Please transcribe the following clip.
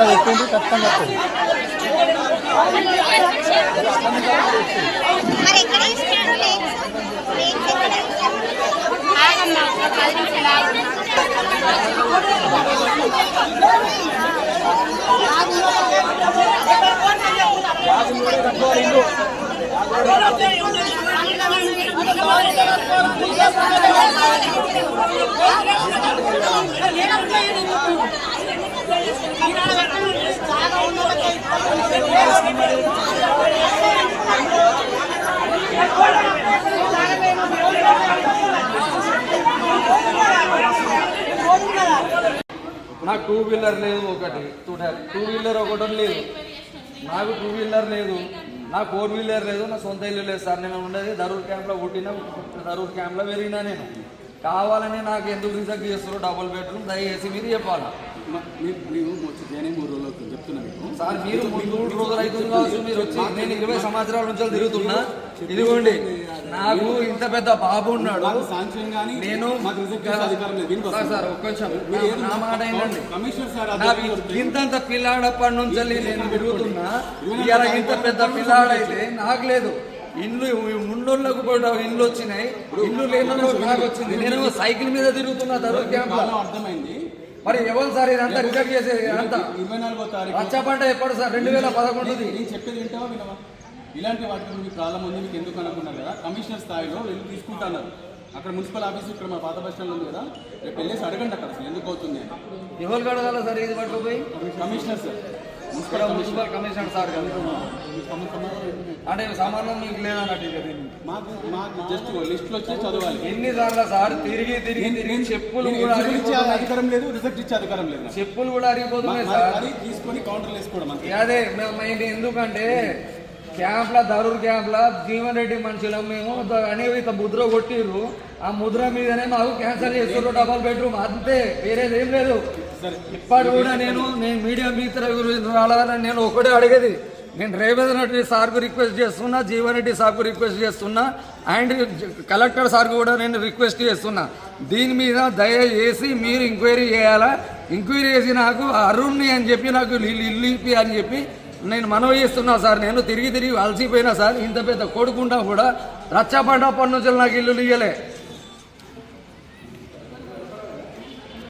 అలా పెట్టండి ఖచ్చితంగా వస్తుంది. నాకు 2 వీలర్ లేదు, ఒకటి 2 వీలర్ ఒకటి లేదు, నాకు 2 వీలర్ లేదు, నాకు 4 వీలర్ లేదు, నా సొంత ఇల్లు లేదు సార్. నేను ఉండేది దరూర్ క్యాంప్లో పుట్టిన, దరూర్ క్యాంప్లో పెరిగినా. నేను కావాలని నాకు ఎందుకు రిజెక్ట్ చేస్తారు డబుల్ బెడ్రూమ్? దయచేసి మీరు చెప్పాలా. మేము వచ్చి 3 రోజులు అవుతుంది చెప్తున్నా మీకు సార్. మీరు 3 రోజులు అవుతుంది కావచ్చు మీరు వచ్చి. నేను 20 సంవత్సరాల నుంచి తిరుగుతున్నా. ఇదిగోండి, నాకు ఇంత పెద్ద బాబు ఉన్నాడు. నేను సార్ ఒక్క నిమిషం నా మాట ఏంటండి. ఇంతంత పిల్లాడప్పటి నుంచి నేను తిరుగుతున్నా. ఇలా ఇంత పెద్ద పిల్లాడైతే నాకు లేదు. ఇండ్లు ముండోళ్ళకు కూడా ఇండ్లు వచ్చినాయి, ఇండ్లు లేని నాకు వచ్చింది. నేను సైకిల్ మీద తిరుగుతున్నా దరూర్ క్యాంప్. అర్థమైంది. మరి ఎవరు సార్ ఇదంతా రిజెక్ట్ చేసేది? అంతా 24వ తారీఖు రచ్చబండ ఎప్పుడు సార్? 2011. నేను చెప్పేది వింటావా వినవా? ఇలాంటి వాటికి మీకు ప్రాబ్లం ఉంది, మీకు ఎందుకు అనుకున్నారు కదా. కమిషనర్ స్థాయిలో వెళ్ళి తీసుకుంటున్నారు. అక్కడ మున్సిపల్ ఆఫీస్ ఇక్కడ మా పాత బస్ స్టాండ్ ఉంది కదా, రేపు వెళ్ళేసి అడగండి అక్కడ అసలు ఎందుకు అవుతుంది. ఎవరు అడగాల సార్ ఇది పట్టుకుపోయి? Commissioner sir, municipal commissioner sir కదా. అంటే సంబంధం మీకు లేదన్నట్టు. మాకు జస్ట్ లిస్టులు వచ్చి చదవాలి. ఎన్నిసార్లు సార్ తిరిగి చెప్పులు కూడా అధికారం లేదు, రిజెక్ట్ ఇచ్చే అధికారం లేదు. చెప్పులు కూడా అరిగిపోతున్నాయి సార్. అది తీసుకొని కౌంటర్లు వేసుకోవడం అంతే. అదే ఎందుకంటే క్యాంప్ లో, దరూర్ క్యాంప్ లో జీవన్ రెడ్డి మనుషులం మేము అనేవి ఇంత ముద్ర కొట్టిర్రు. ఆ ముద్ర మీదనే మాకు క్యాన్సల్ చేస్తున్నారు డబల్ బెడ్రూమ్, అంతే, వేరేది ఏం లేదు. ఇప్పటి కూడా నేను మీడియా మిత్ర రావాలని నేను ఒకటే అడిగేది. నేను రేవంత్ రెడ్డి సార్కు రిక్వెస్ట్ చేస్తున్నా, జీవన్ రెడ్డి సార్కు రిక్వెస్ట్ చేస్తున్నా, అండ్ కలెక్టర్ సార్కు కూడా నేను రిక్వెస్ట్ చేస్తున్నా. దీని మీద దయచేసి మీరు ఎంక్వైరీ చేయాలా. ఎంక్వైరీ చేసి నాకు అరుణ్ని అని చెప్పి నాకు ఇల్లు ఇప్పి అని చెప్పి నేను మనవి చేస్తున్నా సార్. నేను తిరిగి అలసిపోయినా సార్. ఇంత పెద్ద కొడుకుంటా కూడా రచ్చబండప్పటి నుంచి నాకు ఇల్లు ఇయ్యలే.